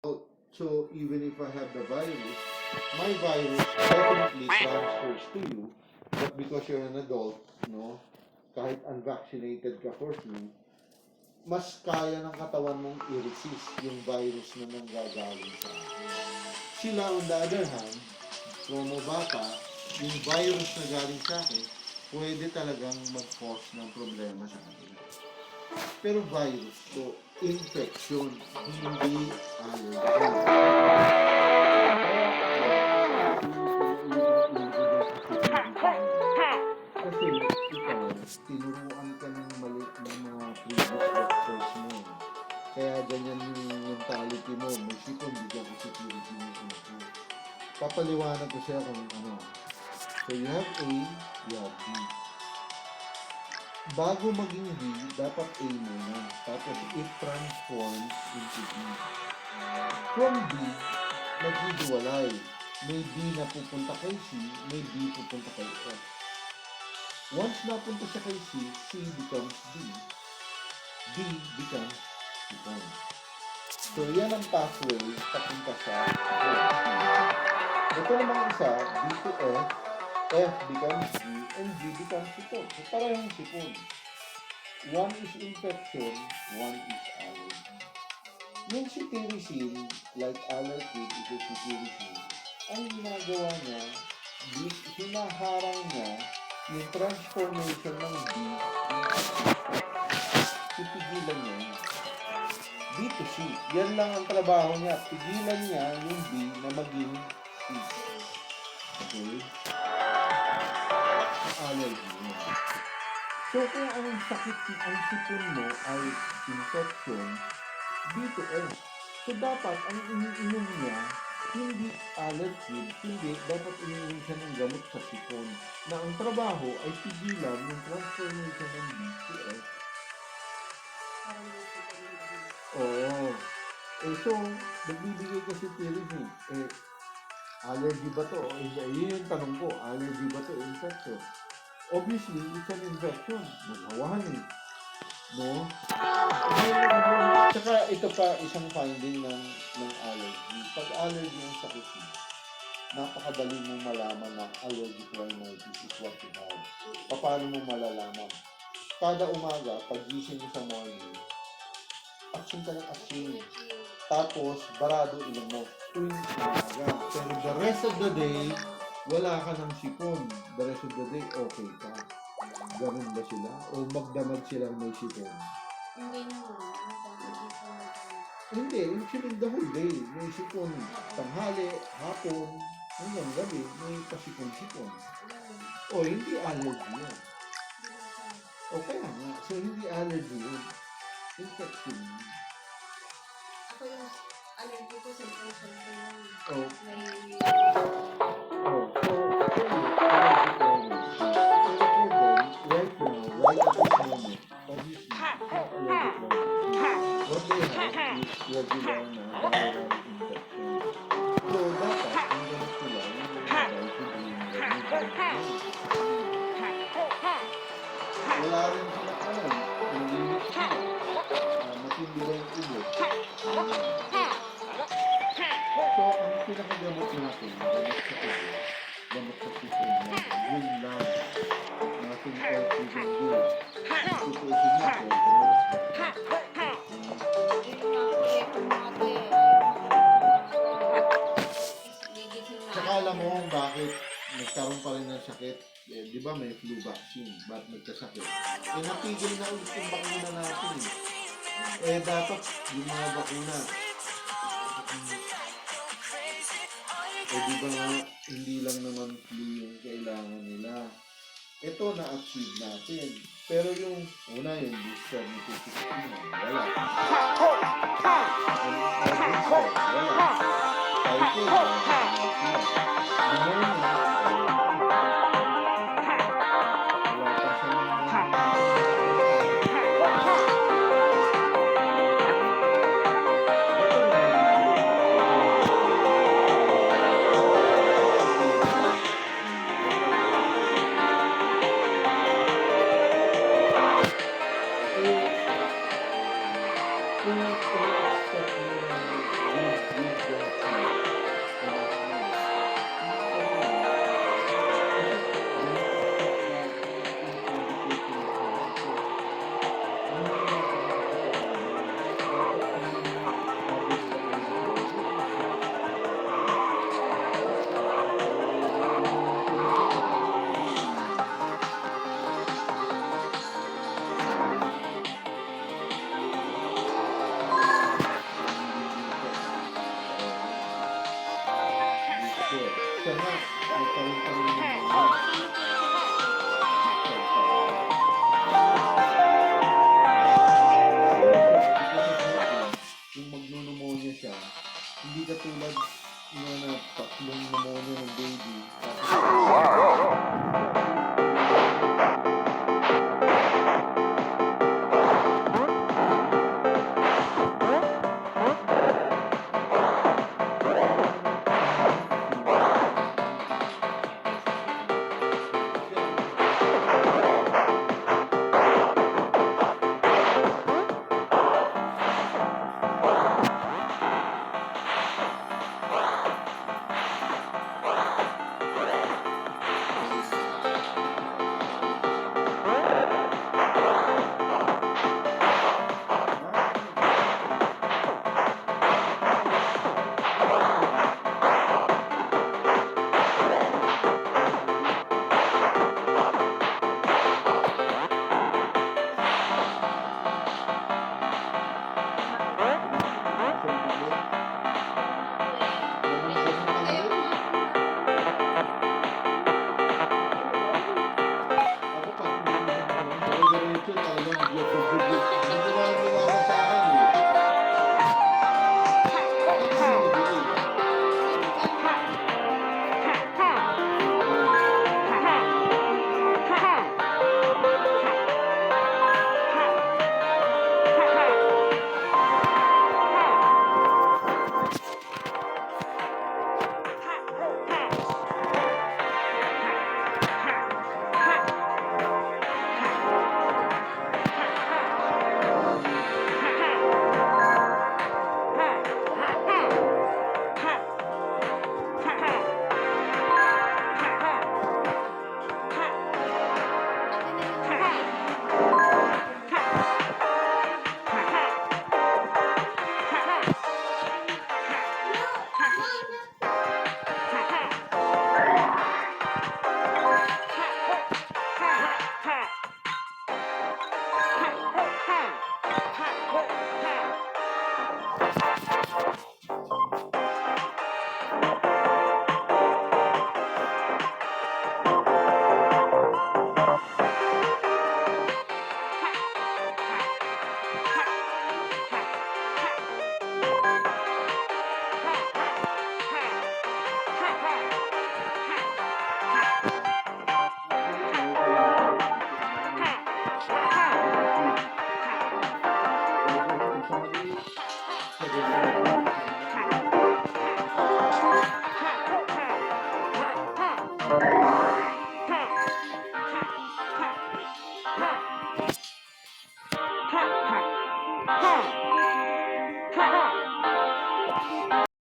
So even if I have the virus, my virus definitely transfers to you. But because you're an adult, no, kahit unvaccinated ka for flu, mas kaya ng katawan mong i-resist yung virus na nanggagaling sa akin. Sila on the other hand, from bata, yung virus na galing sa akin, pwede talagang mag-cause ng problema sa kanila. Pero virus to, infection, hindi allergy. Kasi ikaw, tinuruan ka ng mali ng mga previous doctors mo. Kaya ganyan yung mentality mo. May sipon, bigyan ko security mo. Papaliwanag ko siya kung ano. So you have A, you have B. Bago maging B, dapat A muna. Tapos it transforms into B. From B, naghihiwalay. May B na pupunta kay C, may B pupunta kay F. Once napunta siya kay C, C becomes B. B becomes sipon. So yan ang pathway papunta sa F. Ito namang isa, B to F, F becomes G, and G becomes sipon. So parehong sipon. One is infection, one is allergy. Yung cetirizine, like allergy is a cetirizine, ang ginagawa niya, hinaharang niya yung transformation ng B into C. Pipigilan niya yun. B to C. Yan lang ang trabaho niya. Pigilan niya yung B na maging C. Okay? Allergy niya. So, kung ang sakit, ang sipon mo ay infection, B to S. So, dapat ang iniinom niya, hindi allergy, hindi, dapat iniinom siya ng gamot sa sipon na ang trabaho ay pigilan yung transformation ng B to S. Oo. So, nagbibigay kasi pyridine. Allergy ba to? Yun yung tanong ko, allergy ba to? Infection. Obviously, it's an infection. Nagawahan eh. No? Tsaka ito pa isang finding ng allergy. Pag allergy ang sakit mo, napakadali mong malaman na allergic rhinitis is what you have. Paano mo malalaman? Kada umaga, pag gising mo sa morning, action ka ng action. Tapos, barado ilong mo. Tuwing umaga. Pero the rest of the day, wala ka ng sipon. The rest of the day, okay ka. Ganun ba sila? O magdamag silang may sipon? Hindi naman. Hindi. Actually, the whole day, may sipon. Tanghali, hapon, hanggang gabi, may pasipon-sipon. O, hindi allergy yun. O, kaya nga. So, hindi allergy yun. Infection. Ako yung allergy ko sa person ko lang. Oh. May... Oh, so, right now, right at this moment, obviously, allergic rhinitis. What they have is regular na viral infection. So, dapat, ang gamot nila, yung mga wala rin sila alam. Nalilit sila. Matindi ba yung ulo? So, ang pinakagamot natin, gamot sa sipon natin, yun lang. Nothing else we can do. Situation natin, Tsaka alam mo bakit nagkaroon pa rin ng sakit. Di ba may flu vaccine? Ba't nagkasakit? Napigil na ulit yung bakuna natin eh. Dapat yung mga bakuna. Di ba nga, hindi lang naman flu yung kailangan nila. Ito na-achieve natin. Pero yung una, yung booster ni Pupikina, wala. Yung booster, wala. Typhoid, wala. Pneumonia, wala pa siya nga. Nagkaroon pa rin ng kung magno-pneumonia siya, hindi katulad na tatlong pneumonia ng baby.